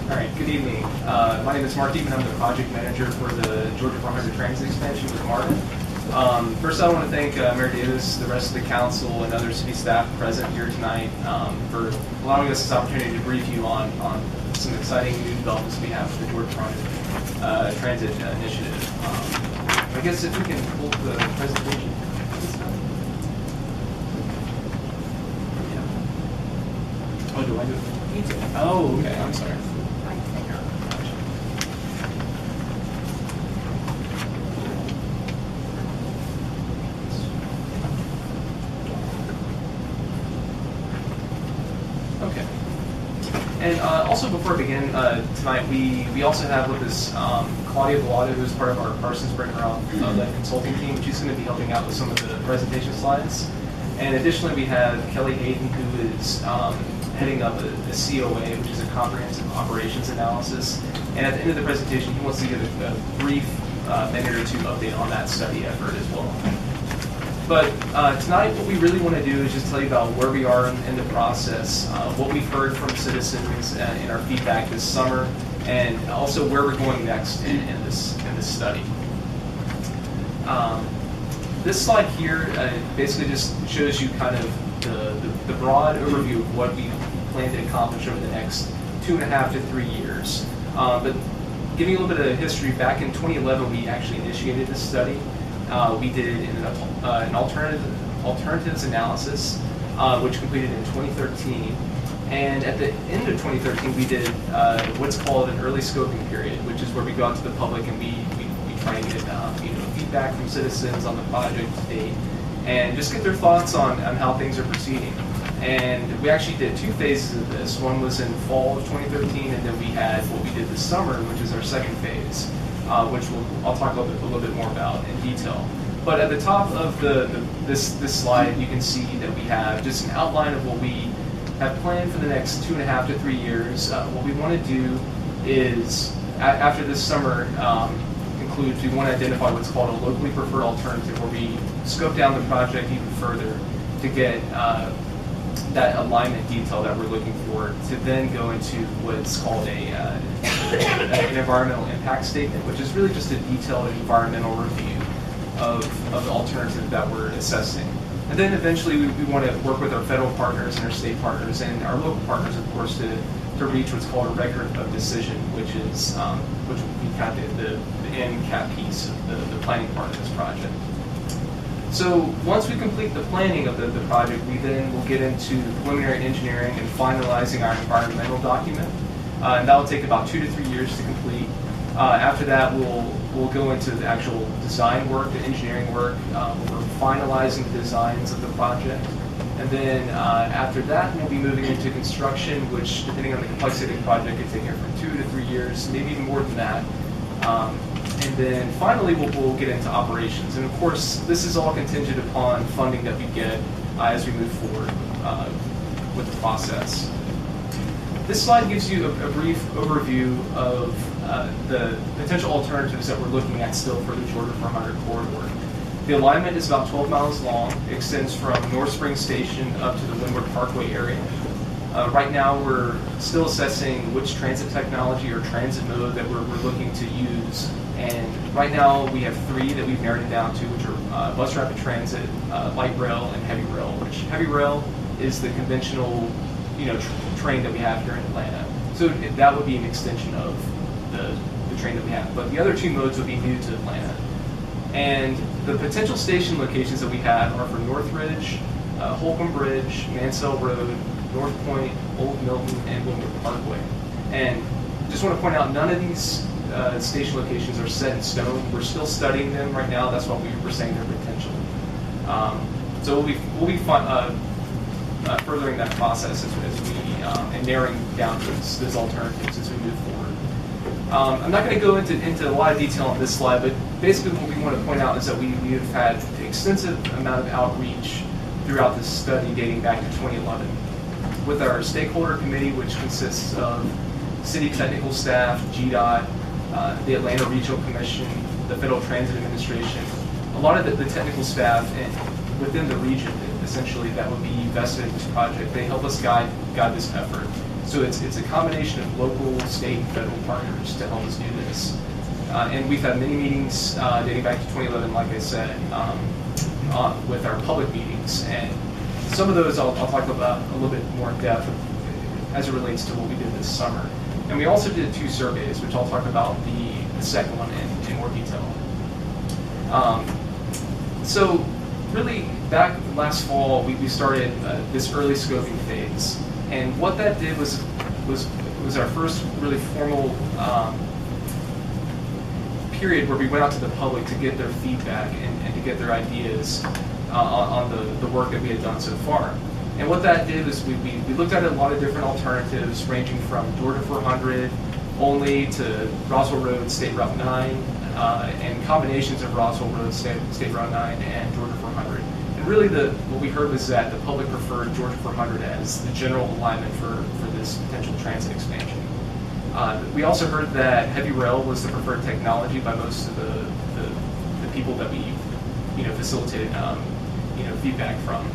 All right, good evening. My name is Marta, and I'm the project manager for the Georgia 400 Transit Expansion with Marta. First, I want to thank Mayor Davis, the rest of the council, and other city staff present here tonight for allowing us this opportunity to brief you on some exciting new developments we have with the Georgia 400 Transit Initiative. I guess if we can pull the presentation. Yeah. Oh, do I do it? You do. Oh, okay. I'm sorry. Okay. And also, before we begin tonight, we also have with us Claudia Bellata, who is part of our Parsons Bricker-led consulting team. She's going to be helping out with some of the presentation slides. And additionally, we have Kelly Hayden, who is heading up a COA, which is a comprehensive operations analysis. And at the end of the presentation, he wants to give a brief minute or two update on that study effort as well. But tonight, what we really want to do is just tell you about where we are in the process, what we've heard from citizens in our feedback this summer, and also where we're going next in this study. This slide here basically just shows you kind of the broad overview of what we plan to accomplish over the next 2.5 to 3 years. But giving a little bit of history, back in 2011, we actually initiated this study. We did an alternatives analysis, which completed in 2013. And at the end of 2013, we did what's called an early scoping period, which is where we go out to the public and we try and get feedback from citizens on the project to date, and just get their thoughts on how things are proceeding. And we actually did 2 phases of this. One was in fall of 2013, and then we had what we did this summer, which is our second phase. Which I'll talk a little bit more about in detail. But at the top of this slide, you can see that we have just an outline of what we have planned for the next 2.5 to 3 years. What we want to do is, after this summer concludes, we want to identify what's called a locally preferred alternative, where we scope down the project even further to get that alignment detail that we're looking for, to then go into what's called an environmental impact statement, which is really just a detailed environmental review of the alternative that we're assessing. And then eventually we want to work with our federal partners and our state partners and our local partners, of course, to reach what's called a record of decision, which is which will be kind of the end cap piece of the planning part of this project. So once we complete the planning of the project, we then will get into preliminary engineering and finalizing our environmental document. And that will take about 2 to 3 years to complete. After that, we'll go into the actual design work, the engineering work. We're finalizing the designs of the project. And then after that, we'll be moving into construction, which, depending on the complexity of the project, could take from 2 to 3 years, maybe even more than that. And then finally, we'll get into operations. And of course, this is all contingent upon funding that we get as we move forward with the process. This slide gives you a brief overview of the potential alternatives that we're looking at still for the Georgia 400 corridor. The alignment is about 12 miles long. It extends from North Spring Station up to the Windward Parkway area. Right now, we're still assessing which transit technology or transit mode that we're looking to use. And right now, we have 3 that we've narrowed it down to, which are bus rapid transit, light rail, and heavy rail. Which heavy rail is the conventional, train that we have here in Atlanta. So that would be an extension of the train that we have. But the other 2 modes would be new to Atlanta. And the potential station locations that we have are for Northridge, Holcomb Bridge, Mansell Road, North Point, Old Milton, and Windward Parkway. And just want to point out, none of these station locations are set in stone. We're still studying them right now. That's why we were saying their potential. So we'll be furthering that process as we and narrowing down those alternatives as we move forward. I'm not going to go into a lot of detail on this slide, but basically what we want to point out is that we have had an extensive amount of outreach throughout this study dating back to 2011 with our stakeholder committee, which consists of city technical staff, GDOT, the Atlanta Regional Commission, the Federal Transit Administration, a lot of the technical staff within the region, essentially, that would be vested in this project. They help us guide this effort. So it's a combination of local, state, and federal partners to help us do this. And we've had many meetings dating back to 2011, like I said, with our public meetings. And some of those I'll talk about a little bit more in depth as it relates to what we did this summer. And we also did 2 surveys, which I'll talk about the second one in more detail. So really, back last fall, we started this early scoping phase. And what that did was our first really formal period where we went out to the public to get their feedback and to get their ideas on the work that we had done so far. And what that did is we looked at a lot of different alternatives, ranging from Georgia 400 only to Roswell Road, State Route 9, and combinations of Roswell Road, State Route 9, and Georgia 400. And really what we heard was that the public preferred Georgia 400 as the general alignment for this potential transit expansion. We also heard that heavy rail was the preferred technology by most of the people that we facilitated feedback from.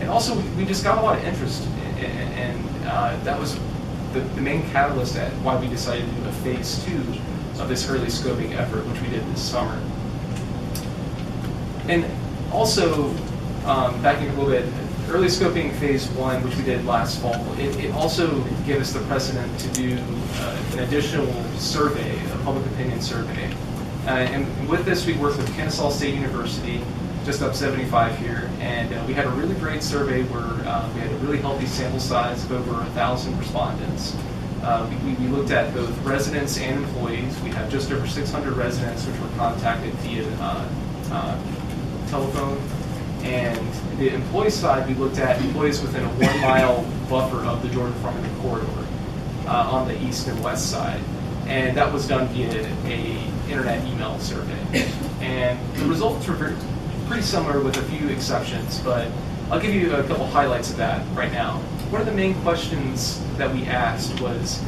And also we just got a lot of interest, and that was the main catalyst at why we decided to do a phase 2 of this early scoping effort, which we did this summer. And also, backing up a little bit, early scoping phase 1, which we did last fall, it also gave us the precedent to do an additional survey, a public opinion survey. And with this, we worked with Kennesaw State University, just up 75 here, and we had a really great survey where we had a really healthy sample size of over 1,000 respondents. We looked at both residents and employees. We had just over 600 residents which were contacted via telephone. And the employee side, we looked at employees within a 1-mile buffer of the Georgia Farmington corridor on the east and west side. And that was done via an internet email survey. And the results were pretty similar with a few exceptions, but I'll give you a couple highlights of that right now. One of the main questions that we asked was,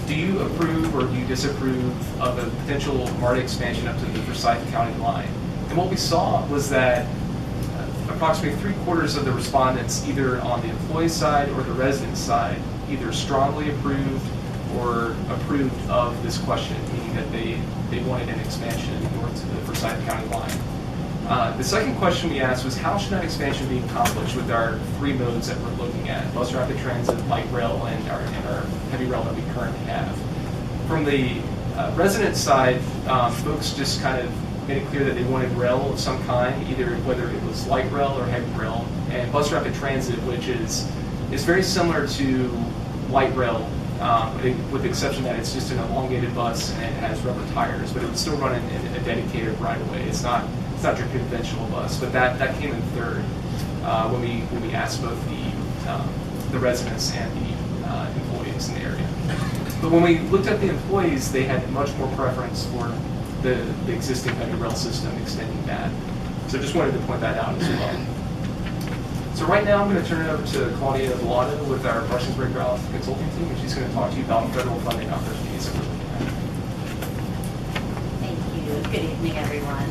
do you approve or do you disapprove of a potential Marta expansion up to the Forsyth County line? And what we saw was that approximately 3/4 of the respondents, either on the employee side or the resident side, either strongly approved or approved of this question, meaning that they wanted an expansion north to the Forsyth County line. The second question we asked was, how should that expansion be accomplished with our 3 modes that we're looking at: bus rapid transit, light rail, and our heavy rail that we currently have. From the resident side, folks just kind of made it clear that they wanted rail of some kind, either whether it was light rail or heavy rail, and bus rapid transit, which is very similar to light rail, with the exception that it's just an elongated bus and it has rubber tires, but it would still run in a dedicated right-of-way. It's not your conventional bus, but that came in third when we asked both the residents and the employees in the area. But when we looked at the employees, they had much more preference for the existing heavy rail system, extending that. So just wanted to point that out as well. So right now I'm going to turn it over to Claudia Vallado with our Parsonsburg Route Consulting Team, and she's going to talk to you about federal funding opportunities that we're looking at. Thank you. Good evening, everyone.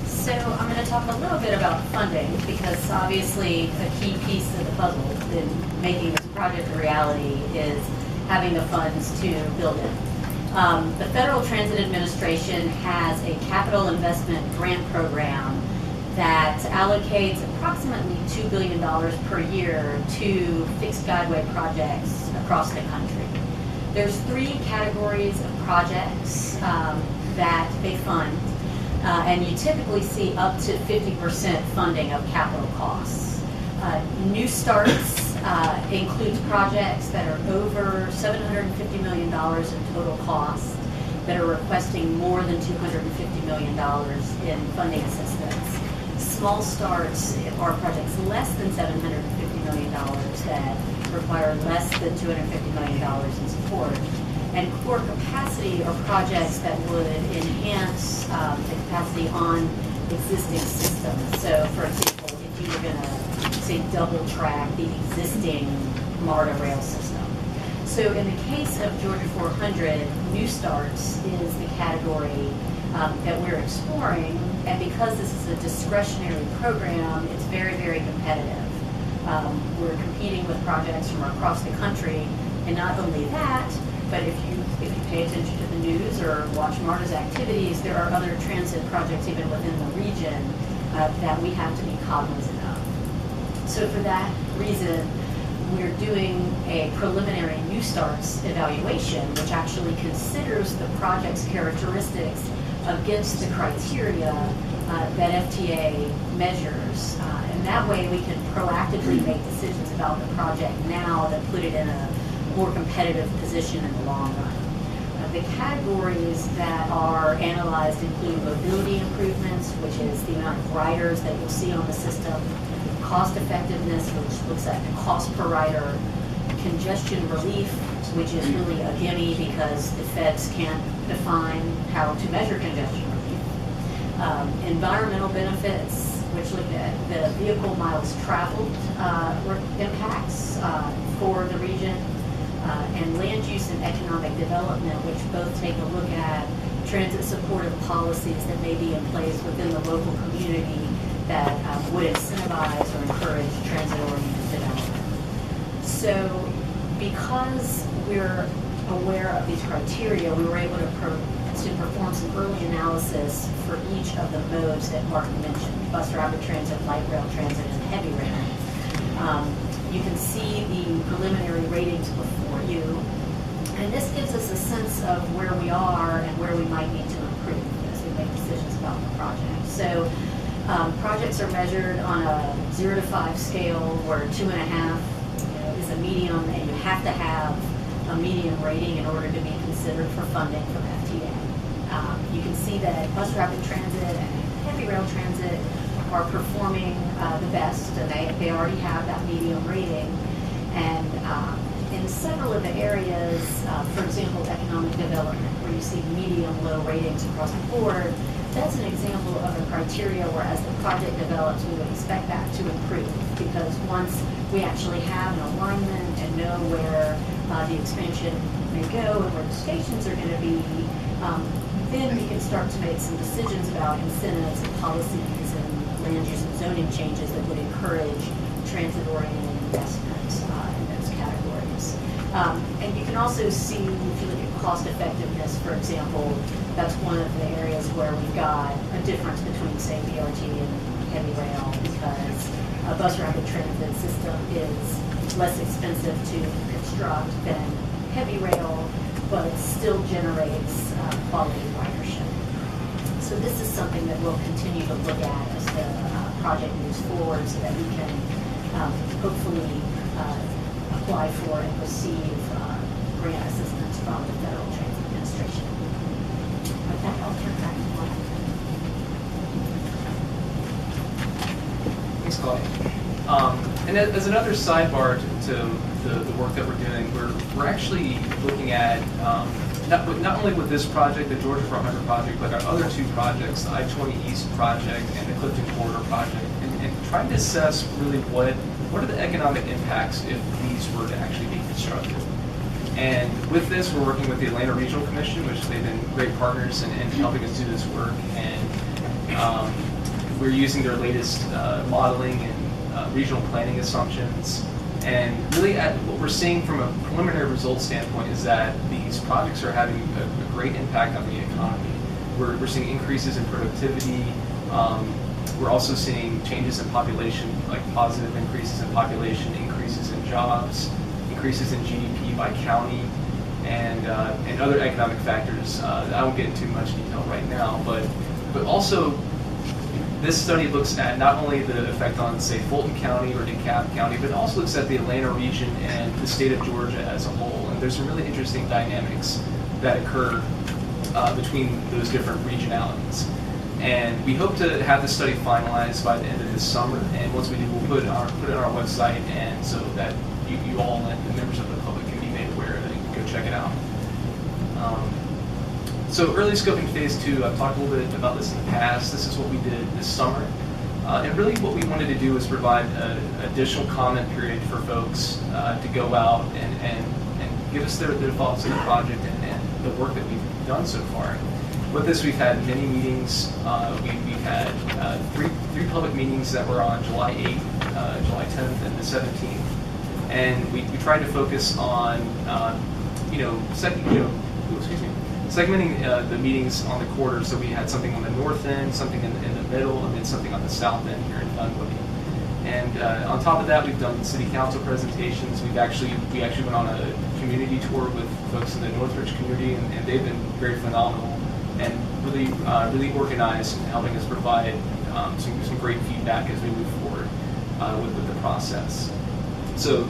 So I'm going to talk a little bit about funding, because obviously a key piece of the puzzle in making this project a reality is having the funds to build it. The Federal Transit Administration has a capital investment grant program that allocates approximately $2 billion per year to fixed guideway projects across the country. There's 3 categories of projects that they fund, and you typically see up to 50% funding of capital costs. New starts includes projects that are over $750 million in total cost, that are requesting more than $250 million in funding assistance. Small starts are projects less than $750 million that require less than $250 million in support. And core capacity are projects that would enhance the capacity on existing systems. So, for example, if you were going to, say, double track the existing Marta rail system. So in the case of Georgia 400, new starts is the category that we're exploring, and because this is a discretionary program, it's very, very competitive. We're competing with projects from across the country, And not only that, but if you pay attention to the news or watch Marta's activities, there are other transit projects even within the region that we have to be cognizant of. So for that reason, we're doing a preliminary new starts evaluation, which actually considers the project's characteristics against the criteria that FTA measures. And that way we can proactively make decisions about the project now that put it in a more competitive position in the long run. The categories that are analyzed include mobility improvements, which is the amount of riders that you'll see on the system, cost effectiveness, which looks at cost per rider, congestion relief, which is really a gimme because the feds can't define how to measure congestion relief. Environmental benefits, which look at the vehicle miles traveled impacts for the region, and land use and economic development, which both take a look at transit supportive policies that may be in place within the local community that would incentivize or encourage transit-oriented development. So because we're aware of these criteria, we were able to perform some early analysis for each of the modes that Mark mentioned: bus rapid transit, light rail transit, and heavy rail. You can see the preliminary ratings before you, and this gives us a sense of where we are and where we might need to improve as we make decisions about the project. So projects are measured on a 0 to 5 scale, where 2.5 is a medium, and you have to have a medium rating in order to be considered for funding from FTA. You can see that bus rapid transit and heavy rail transit are performing the best, and they already have that medium rating. And in several of the areas, for example, economic development, where you see medium low ratings across the board, that's an example of a criteria where as the project develops, we would expect that to improve, because once we actually have an alignment and know where the expansion may go and where the stations are going to be, then we can start to make some decisions about incentives and policies and land use and zoning changes that would encourage transit-oriented investment in those categories. And you can also see, if you look at cost effectiveness, for example, that's one of the areas where we've got a difference between, say, BRT and heavy rail, because a bus rapid transit system is less expensive to construct than heavy rail, but it still generates quality ridership. So this is something that we'll continue to look at as the project moves forward, so that we can hopefully apply for and receive grant assistance from the Federal Transit Administration. With that, I'll turn back to Mark. Thanks, Claudia. And as another sidebar to the work that we're doing, we're actually looking at not only with this project, the Georgia 400 project, but our other 2 projects, the I-20 East project and the Clifton Corridor project, and trying to assess really what are the economic impacts if these were to actually be constructed. And with this, we're working with the Atlanta Regional Commission, which they've been great partners in helping us do this work, and we're using their latest modeling and regional planning assumptions. And really, what we're seeing from a preliminary results standpoint is that these projects are having a great impact on the economy. We're seeing increases in productivity. We're also seeing changes in population, like positive increases in population, increases in jobs, increases in GDP by county, and other economic factors. I won't get into much detail right now, but also, this study looks at not only the effect on, say, Fulton County or DeKalb County, but it also looks at the Atlanta region and the state of Georgia as a whole. And there's some really interesting dynamics that occur between those different regionalities. And we hope to have the study finalized by the end of this summer. And once we do, we'll put it on our website, and so that you all and the members of the public can be made aware of it and go check it out. So early scoping phase 2, I've talked a little bit about this in the past. This is what we did this summer. And really what we wanted to do is provide an additional comment period for folks to go out and give us their thoughts on the project and the work that we've done so far. With this, we've had many meetings. We've had three public meetings that were on July 8th, July 10th, and the 17th. and we tried to focus on segmenting the meetings on the quarter, so we had something on the north end, something in the middle, and then something on the south end here in Dunwoody. And on top of that, we've done city council presentations. We actually went on a community tour with folks in the Northridge community, and they've been very phenomenal and really organized in helping us provide some great feedback as we move forward with the process. So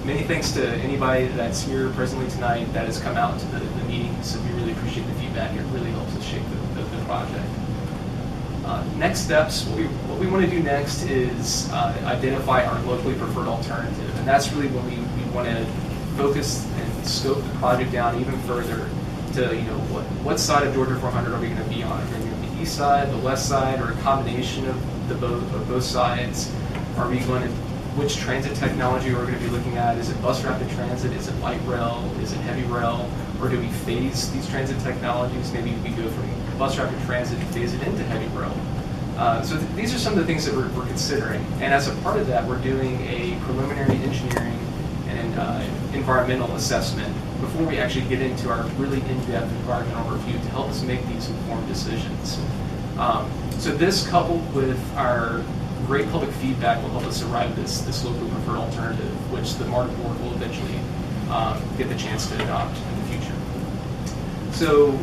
many thanks to anybody that's here presently tonight that has come out to the meetings. So we really appreciate the feedback. It really helps us shape the project. Next steps, what we want to do next is identify our locally preferred alternative. And that's really when we want to focus and scope the project down even further to, what side of Georgia 400 are we going to be on? Are we going to be on the east side, the west side, or a combination of both sides? Are we going to, which transit technology are we going to be looking at? Is it bus rapid transit? Is it light rail? Is it heavy rail? Or do we phase these transit technologies? Maybe we go from bus rapid transit and phase it into heavy rail. So these are some of the things that we're considering. And as a part of that, we're doing a preliminary engineering and environmental assessment before we actually get into our really in-depth environmental review to help us make these informed decisions. So this, coupled with our great public feedback, will help us arrive at this locally preferred alternative, which the Marta board will eventually get the chance to adopt in the future. So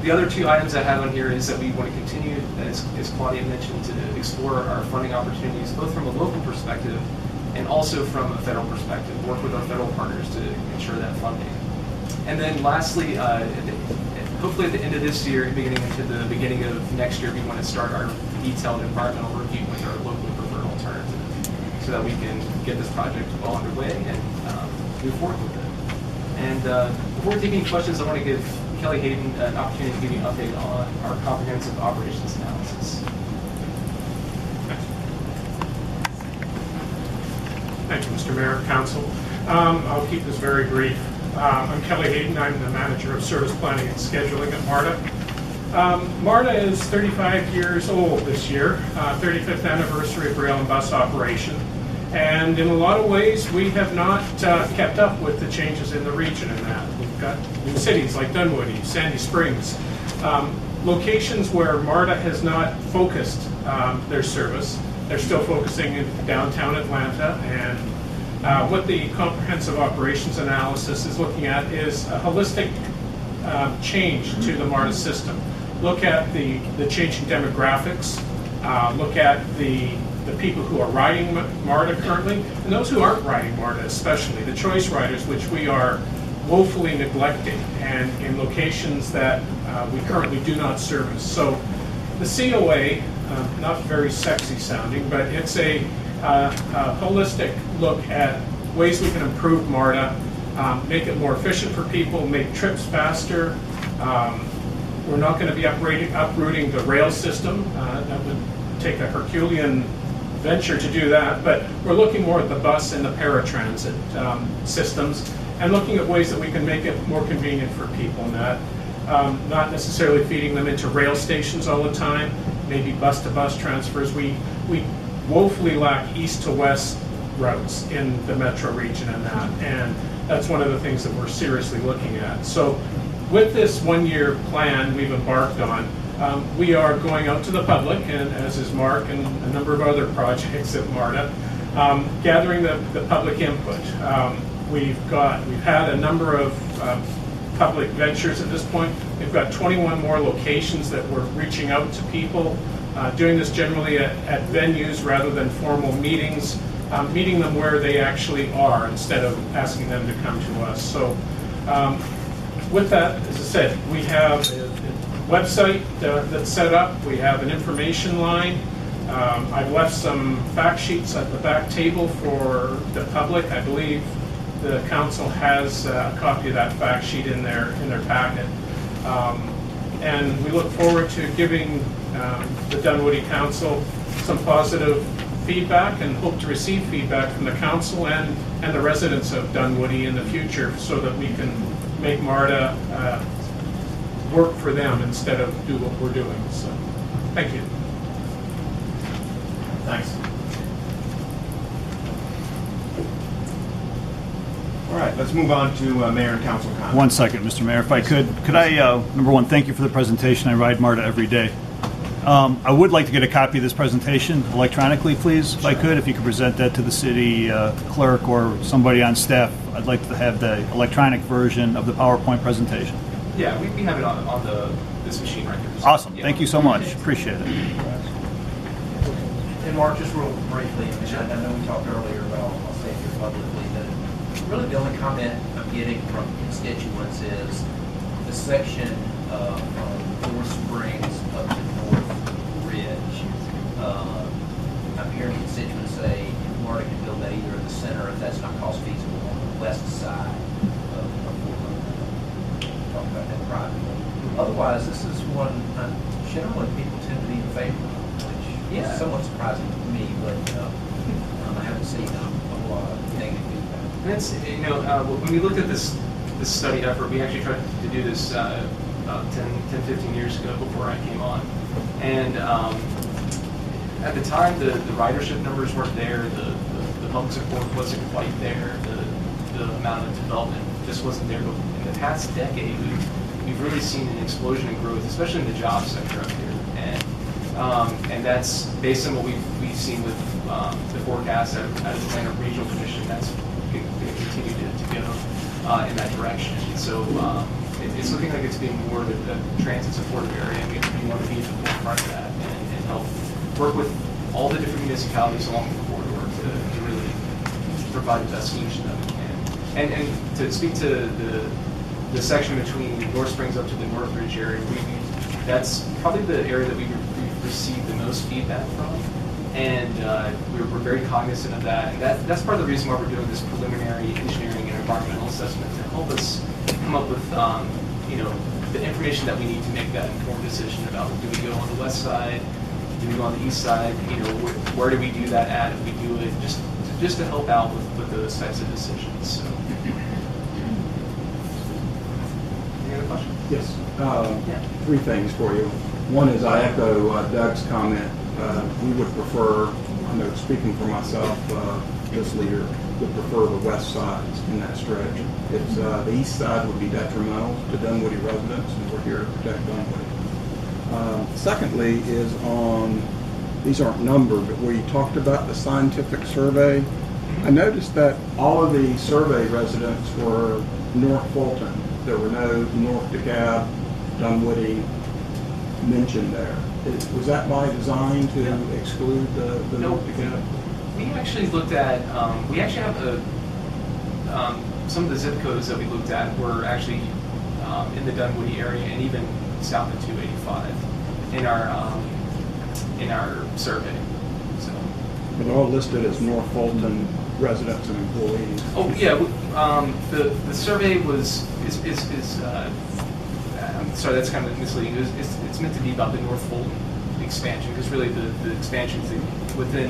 the other two items I have on here is that we want to continue, as Claudia mentioned, to explore our funding opportunities, both from a local perspective and also from a federal perspective, work with our federal partners to ensure that funding. And then lastly, hopefully at the end of this year, beginning into the beginning of next year, we want to start our detailed environmental review with our locally preferred alternative so that we can get this project well underway and move forward with it. And before taking questions, I want to give Kelly Hayden an opportunity to give you an update on our comprehensive operations analysis. Thank you, Mr. Mayor, Council. I'll keep this very brief. I'm Kelly Hayden. I'm the Manager of Service Planning and Scheduling at Marta. Marta is 35 years old this year, 35th anniversary of rail and bus operation. And in a lot of ways, we have not kept up with the changes in the region in that. We've got new cities like Dunwoody, Sandy Springs, locations where Marta has not focused their service. They're still focusing in downtown Atlanta, and what the comprehensive operations analysis is looking at is a holistic change to the Marta system. Look at the changing demographics, look at the people who are riding Marta currently, and those who aren't riding Marta especially, the choice riders, which we are woefully neglecting, and in locations that we currently do not service. So the COA, not very sexy sounding, but it's a holistic look at ways we can improve Marta, make it more efficient for people, make trips faster. We're not going to be uprooting the rail system. That would take a Herculean venture to do that, but we're looking more at the bus and the paratransit systems and looking at ways that we can make it more convenient for people, not necessarily feeding them into rail stations all the time, maybe bus-to-bus transfers. We woefully lack east-to-west routes in the metro region and that's one of the things that we're seriously looking at. So with this one-year plan we've embarked on, we are going out to the public, and as is Mark and a number of other projects at Marta, gathering the public input. We've had a number of public ventures at this point. We've got 21 more locations that we're reaching out to people, doing this generally at venues rather than formal meetings, meeting them where they actually are instead of asking them to come to us. So with that, as I said, we have a website that's set up. We have an information line. I've left some fact sheets at the back table for the public. I believe the council has a copy of that fact sheet in their packet. And we look forward to giving the Dunwoody Council some positive feedback and hope to receive feedback from the council and the residents of Dunwoody in the future so that we can make Marta work for them instead of do what we're doing. So, thank you. Thanks. All right, let's move on to mayor and council comments. One second, Mr. Mayor, if I could I, number one, thank you for the presentation. I ride Marta every day. I would like to get a copy of this presentation electronically, please, if I could. If you could present that to the city clerk or somebody on staff, I'd like to have the electronic version of the PowerPoint presentation. Yeah, we have it on this machine right here. So, Awesome. yeah. Thank you so much. Appreciate it. And Mark, just real briefly, I know we talked earlier about, I'll say it here publicly, that really the only comment I'm getting from constituents is the section from North Springs up to North Ridge. I'm hearing constituents say Marta can build that either in the center if that's not cost feasible on the west side of Fort Lauderdale. Talk about that privately. Otherwise, this is one generally people tend to be in favor of, which is somewhat surprising to me, but I haven't seen a whole lot of negative feedback. And it's, when we looked at this study effort, we actually tried to do this about 10, 15 years ago before I came on. And at the time, the ridership numbers weren't there, the public support wasn't quite there, the amount of development just wasn't there. But in the past decade, we've really seen an explosion in growth, especially in the job sector up here. And that's based on what we've seen with the forecast out of the Atlanta Regional Commission. That's going to continue to go in that direction. So it's looking like it's being more of a transit supportive area, and we want to be at the forefront of that and help work with all the different municipalities along the corridor to really provide the best solution that we can. And to speak to the section between North Springs up to the North Ridge area, that's probably the area that we've received the most feedback from, and we're very cognizant of that. And that's part of the reason why we're doing this preliminary engineering and environmental assessment to help us come up with the information that we need to make that informed decision about, do we go on the west side, do we go on the east side, where do we do that at if we do it, just to help out with those types of decisions. So. Any other questions? Yes. Three things for you. One is I echo Doug's comment. We would prefer, I know speaking for myself, this leader would prefer the west sides in that stretch. It's the east side would be detrimental to Dunwoody residents, and we're here to protect Dunwoody. Secondly is on, these aren't numbered, but where you talked about the scientific survey, I noticed that all of the survey residents were North Fulton. There were no North DeKalb, Dunwoody mentioned there. Was that by design to exclude the North DeKalb? We actually looked at, we actually have some of the zip codes that we looked at were actually in the Dunwoody area and even south of 285 in our survey. So. But all listed as North Fulton residents and employees. Oh yeah, the survey is I'm sorry, that's kind of misleading. It's meant to be about the North Fulton expansion, because really the expansion is within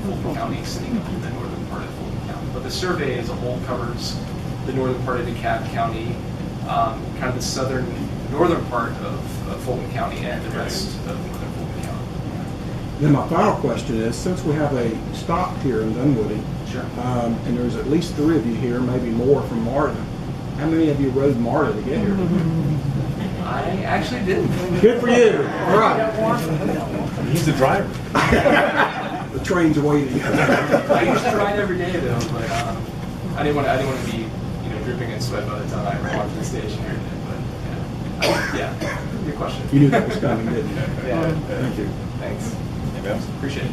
Fulton County, extending up to the northern part of Fulton County. But the survey as a whole covers the northern part of DeKalb County, kind of the northern part of Fulton County, and the rest of northern Fulton County. Then my final question is, since we have a stop here in Dunwoody, Sure. And there's at least 3 of you here, maybe more from Marta, how many of you rode Marta to get here? I actually didn't. Good for you. All right. He's the driver. The train's waiting. I used to ride every day though, but I didn't want to be dripping in sweat by the time I walked to the station here. But yeah, good question. You knew that was coming, didn't you? Yeah. Thank you. Thanks. Anybody else? Appreciate it.